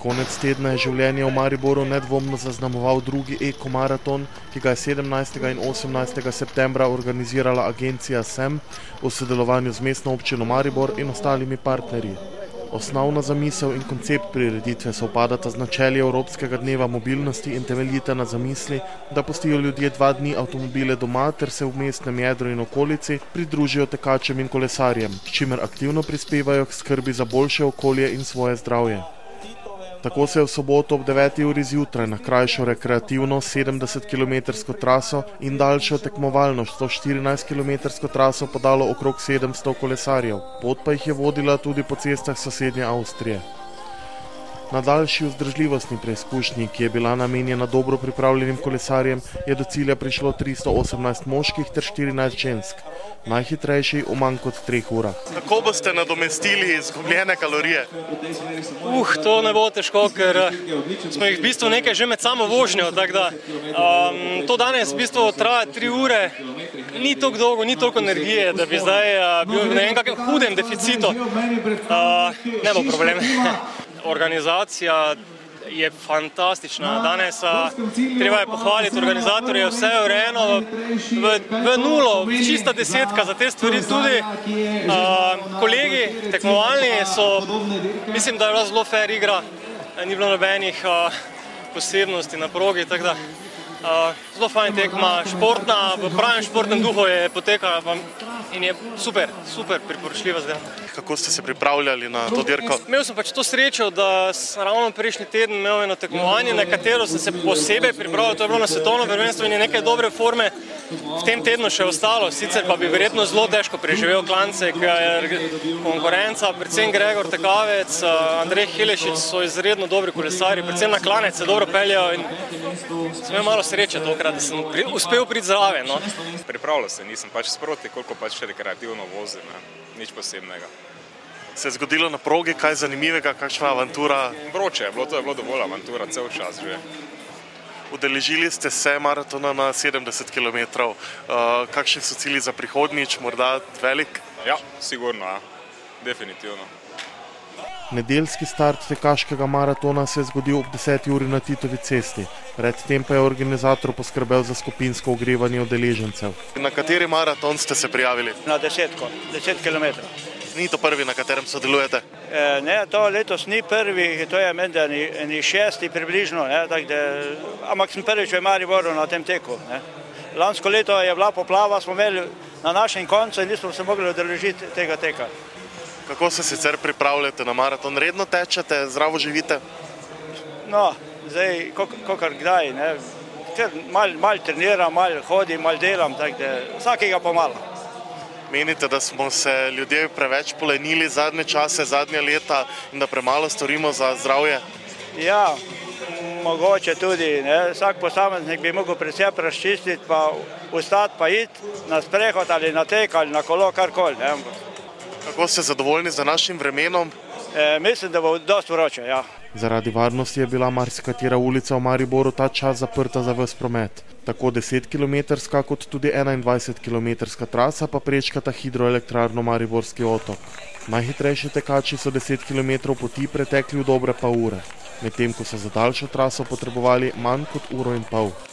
Konec tedna je življenje v Mariboru nedvomno zaznamoval drugi eko-maraton, ki ga je 17. in 18. septembra organizirala agencija SEM v sodelovanju z Mestno občino Maribor in ostalimi partnerji. Osnovna zamisel in koncept prireditve sovpadata z načeli Evropskega dneva mobilnosti in temeljita na zamisli, da pustijo ljudje 2 dni avtomobile doma ter se v mestnem jedru in okolici pridružijo tekačem in kolesarjem, s čimer aktivno prispevajo k skrbi za boljše okolje in svoje zdravje. Tako se je v soboto ob 9. uri zjutraj na krajšo rekreativno 70-kilometrsko traso in daljšo tekmovalno 114-kilometrsko traso podalo okrog 700 kolesarjev. Pot pa jih je vodila tudi po cestah sosednje Avstrije. Na daljši vzdržljivostni preizkušnji, ki je bila namenjena dobro pripravljenim kolesarjem, je do cilja prišlo 318 moških ter 14 žensk. Najhitrejši v manj kot 3 urah. Kako boste nadomestili izgubljene kalorije? To ne bo težko, ker smo jih v bistvu nekaj že med samo vožnjo, tako da to danes v bistvu traja 3 ure, ni toliko dolgo, ni toliko energije, da bi zdaj bil v nekakšnem hudem deficitu. Ne bo problem. Organizacija je fantastična. Danes treba je pohvaliti organizatorje, vse je urejeno v nulo, čista desetka za te stvari tudi. Kolegi tekmovalni so, mislim, da je bila zelo fair igra, ni bilo nobenih posebnosti na progi, tako da zelo fajn tekma, športna, v pravem športnem duhu je potekala in je super priporočljiva zdaj. Kako ste se pripravljali na to dirko? Imel sem pač to srečo, da sem ravno prejšnji teden imel eno tekmovanje, na katero sem se posebej pripravil, to je bilo na svetovno prvenstvo in je nekaj dobre forme v tem tednu še ostalo, sicer pa bi verjetno zelo težko preživel klance, ker konkurenca, predvsem Gregor Tekavec, Andrej Helešič so izredno dobri kolesarji, predvsem na klanec se dobro peljajo in sem imel malo sreče tokrat, da sem uspel priti zraven. Pripravljal se nisem, pač sproti, koliko pač rekreativno vozim, nič posebnega. Se je zgodilo na progi kaj zanimivega, kakšna avantura? Vroče je bilo, to je bilo dovolj avantura, cel čas že. Udeležili ste se maratona na 70 km. Kakšni so cilji za prihodnjič, morda velik? Ja, sigurno, definitivno. Nedeljski start tekaškega maratona se je zgodil ob 10. uri na Titovi cesti. Predtem pa je organizator poskrbel za skupinsko ogrevanje udeležencev. Na kateri maraton ste se prijavili? Na 10 km. Ni to prvi, na katerem sodelujete? Ne, to letos ni prvi, to je menda eni 6. približno, ampak sem prvič v Mariboru na tem teku. Lansko leto je bila poplava, smo imeli na našem koncu in nismo se mogli udeležiti tega teka. Kako se sicer pripravljate na maraton? Redno tečete, zdravo živite? No, zdaj, kakor kdaj, malo treniram, malo hodim, malo delam, tako da vsakega pomalo. Menite, da smo se ljudje preveč polenili zadnje čase, zadnje leta in da premalo storimo za zdravje? Ja, mogoče tudi. Vsak posameznik bi mogel pred sebe razčistiti, pa vstati pa iti na sprehod ali na tek ali na kolo, karkoli. Kako ste zadovoljni z današnjim vremenom? Mislim, da bo dosti vroče, ja. Zaradi varnosti je bila marsikatera ulica v Mariboru ta čas zaprta za ves promet. Tako 10-kilometrska kot tudi 21-kilometrska trasa pa prečkata hidroelektrarno Mariborski otok. Najhitrejši tekači so 10 km poti pretekli v dobre pol ure, medtem ko so za daljšo traso potrebovali manj kot 1,5 ure.